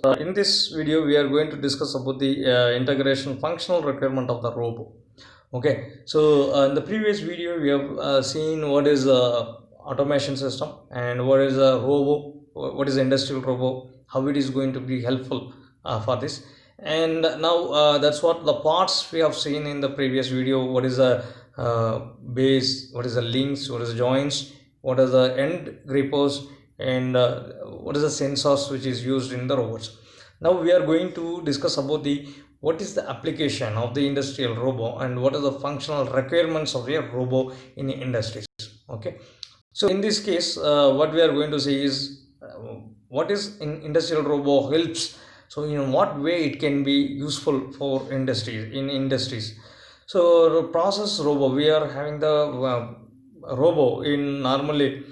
In this video we are going to discuss about the integration functional requirement of the robo. Okay, so in the previous video we have seen what is automation system and what is a robo, what is industrial robo, how it is going to be helpful for this. And now that's what the parts we have seen in the previous video. What is a base, what is the links, what is the joints, what are the end grippers, and what is the sensors which is used in the robots. Now we are going to discuss about the what is the application of the industrial robo and what are the functional requirements of a robo in the industries. Okay, so in this case what we are going to see is what is in industrial robo helps. So in what way it can be useful for industries, in industries. So process robo, we are having the robo in normally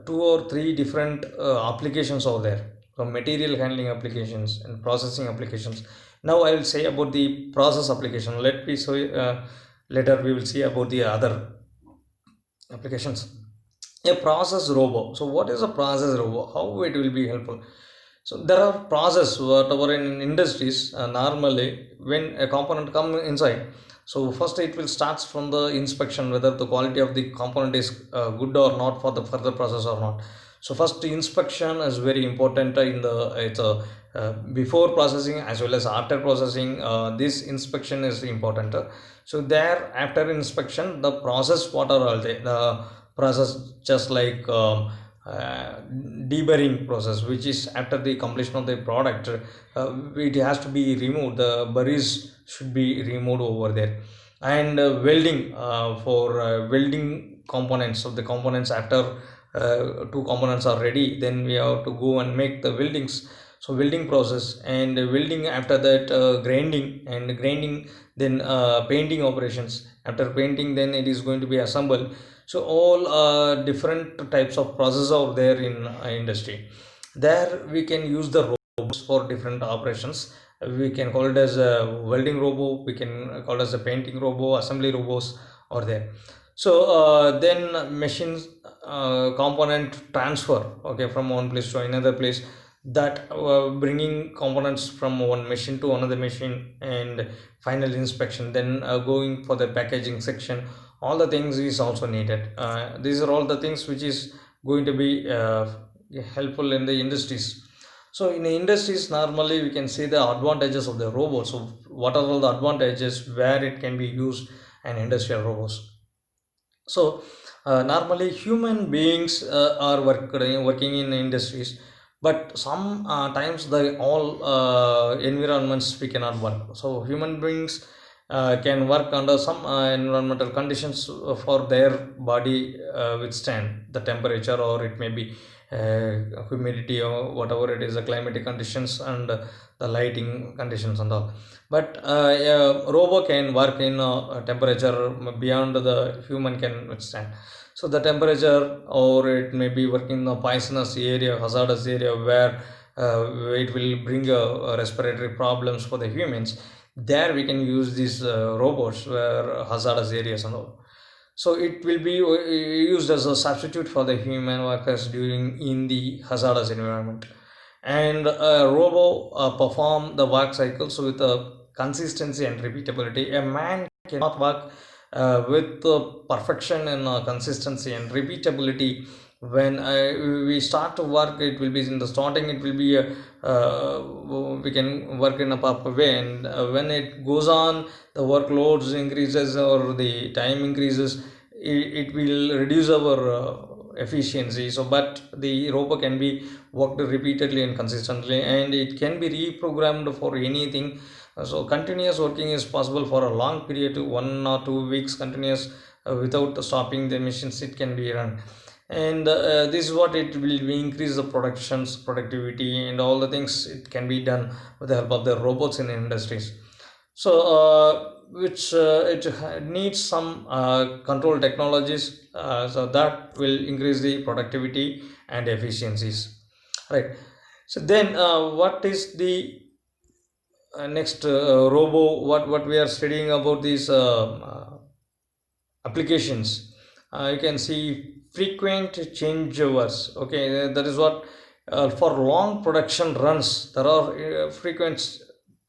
two or three different applications over there, from material handling applications and processing applications. Now I will say about the process application. Later we will see about the other applications. A process robo. So what is a process robo? How it will be helpful? So there are process whatever in industries. Normally when a component come inside, so first it will starts from the inspection whether the quality of the component is good or not for the further process or not. So first inspection is very important in the it's a before processing as well as after processing. This inspection is important. So there after inspection the process what are all the process just like deburring process, which is after the completion of the product, it has to be removed, the burrs should be removed over there. And welding, for welding components of the components, after two components are ready, then we have to go and make the weldings. So welding process, and welding after that grinding, and grinding then painting operations. After painting then it is going to be assembled. So all different types of process are there in industry. There we can use the robots for different operations. We can call it as a welding robo, we can call it as a painting robo, assembly robots are there. So then machines component transfer, okay, from one place to another place, that bringing components from one machine to another machine, and final inspection, then going for the packaging section. All the things is also needed. These are all the things which is going to be helpful in the industries. So in the industries normally we can see the advantages of the robots. So what are all the advantages where it can be used in industrial robots. So normally human beings are working in industries, but some times the all environments we cannot work. So human beings can work under some environmental conditions for their body withstand the temperature, or it may be humidity, or whatever it is, the climatic conditions and the lighting conditions and all. But a robo can work in temperature beyond the human can withstand. So the temperature, or it may be working in a poisonous area, hazardous area, where it will bring respiratory problems for the humans. There we can use these robots where hazardous areas and all. So it will be used as a substitute for the human workers during in the hazardous environment. And robo perform the work cycles with a consistency and repeatability. A man cannot work with perfection and consistency and repeatability. When we start to work, it will be in the starting, it will be we can work in a proper way, and when it goes on, the workloads increases or the time increases, it will reduce our efficiency. So but the robot can be worked repeatedly and consistently, and it can be reprogrammed for anything. So continuous working is possible for a long period, 1 or 2 weeks continuous, without stopping the machines it can be run. And this is what it will increase the productivity, and all the things it can be done with the help of the robots in the industries. So which it needs some control technologies, so that will increase the productivity and efficiencies, right? So then what is the next robo, what we are studying about these applications. You can see frequent changeovers. Okay, that is what For long production runs, there are infrequent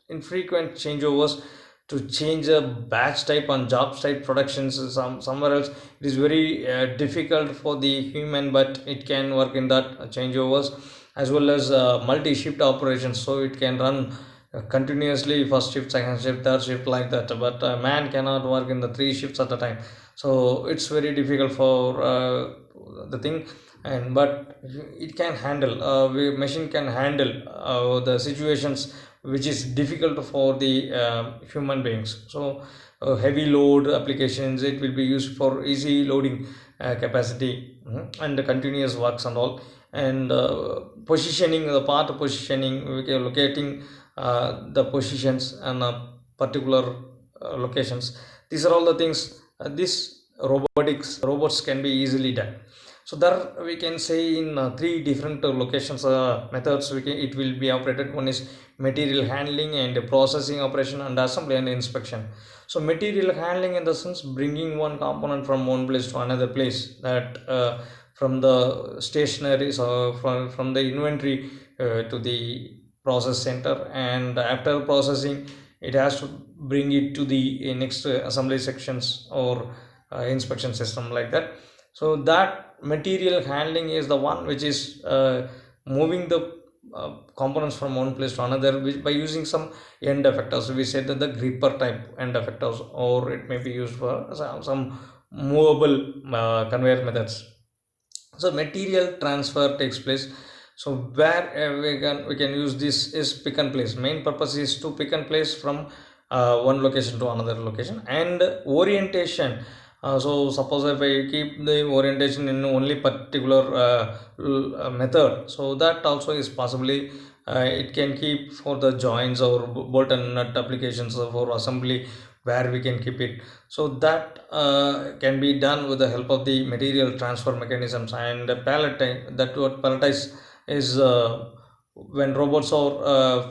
changeovers to change a batch type and job type productions somewhere else. It is very difficult for the human, but it can work in that changeovers, as well as multi-shift operations, so it can run continuously, first shift, second shift, third shift, like that. But man cannot work in the three shifts at a time, so it's very difficult for the thing. And but it can handle, machine can handle the situations which is difficult for the human beings. So heavy load applications, it will be used for easy loading capacity, and the continuous works and all. And positioning, the part positioning, locating the positions and particular locations, these are all the things this robots can be easily done. So there we can say in three different locations methods it will be operated. One is material handling and processing operation, and assembly and inspection. So material handling, in the sense bringing one component from one place to another place, that from the stationery, so from the inventory to the process center, and after processing it has to bring it to the next assembly sections or inspection system, like that. So that material handling is the one which is moving the components from one place to another, which by using some end effectors. We said that the gripper type end effectors, or it may be used for some movable conveyor methods. So material transfer takes place. So where we can use this is pick and place. Main purpose is to pick and place from one location to another location. And orientation, so suppose if I keep the orientation in only particular method, so that also is possibly it can keep for the joints or bolt and nut applications for assembly, where we can keep it. So that can be done with the help of the material transfer mechanisms. And pallet, that what palletize is when robots are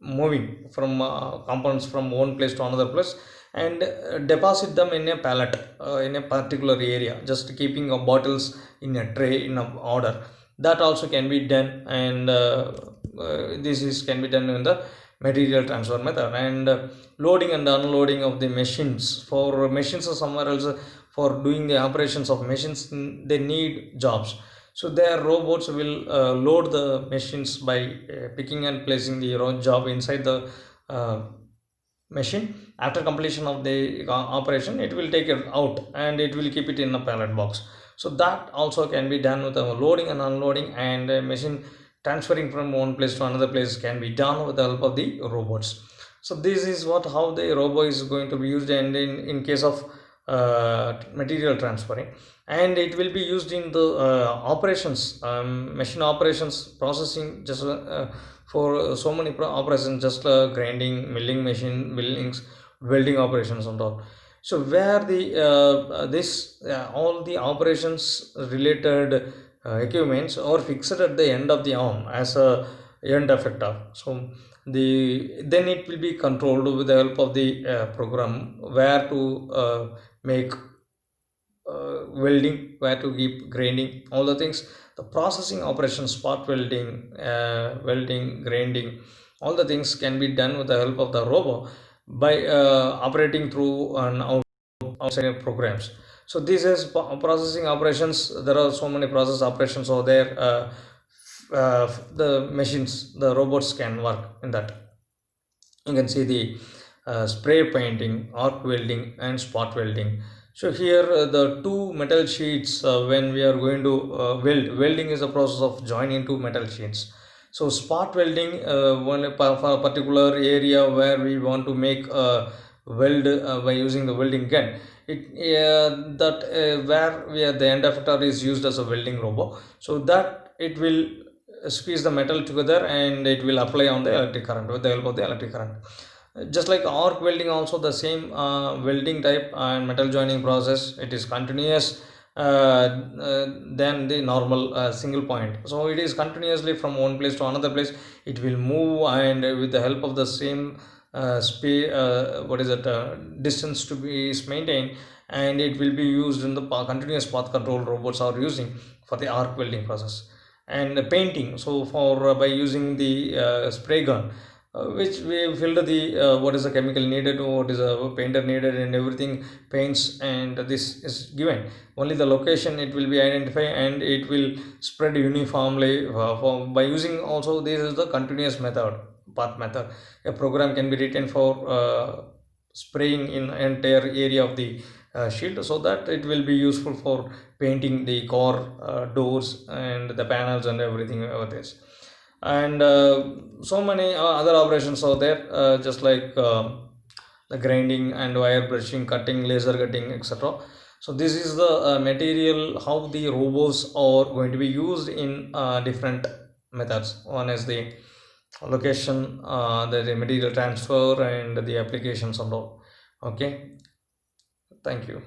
moving from components from one place to another place, and deposit them in a pallet in a particular area, just keeping bottles in a tray in a order. That also can be done. And this is can be done in the material transfer method. And loading and unloading of the machines, for machines or somewhere else, for doing the operations of machines, they need jobs. So their robots will load the machines by picking and placing the job inside the uh, machine. After completion of the operation, it will take it out and it will keep it in a pallet box. So that also can be done with loading and unloading. And machine transferring from one place to another place can be done with the help of the robots. So this is what how the robot is going to be used. And in case of material transferring, and it will be used in the operations, machine operations, processing, just for so many operations, just grinding, milling machine, millings, welding operations and all. So where the this all the operations related equipments are fixed at the end of the arm as a end effector. So then it will be controlled with the help of the program, where to make welding, where to keep grinding, all the things. The processing operations, spot welding, welding, grinding, all the things can be done with the help of the robot by operating through an outside programs. So this is processing operations. There are so many process operations over there. The machines, the robots can work in that. You can see the spray painting, arc welding, and spot welding. So here the two metal sheets, when we are going to welding is a process of joining two metal sheets. So spot welding, for a particular area where we want to make a weld by using the welding gun, it that where we are, the end effector is used as a welding robot, so that it will squeeze the metal together and it will apply on the electric current with the help of the electric current. Just like arc welding, also the same welding type and metal joining process. It is continuous than the normal single point. So it is continuously from one place to another place. It will move, and with the help of the same speed, what is it, distance to be is maintained, and it will be used in the continuous path control robots are using for the arc welding process. and painting. So for by using the spray gun, which we filter the what is the chemical needed, what is a painter needed, and everything paints, and this is given. Only the location it will be identified, and it will spread uniformly. By using also, this is the continuous method, path method. A program can be written for spraying in entire area of the shield, so that it will be useful for painting the car doors and the panels and everything over this. And so many other operations are there, just like the grinding and wire brushing, cutting, laser cutting, etc. So this is the material how the robots are going to be used in different methods. One is the location, the material transfer, and the applications and all. Okay, thank you.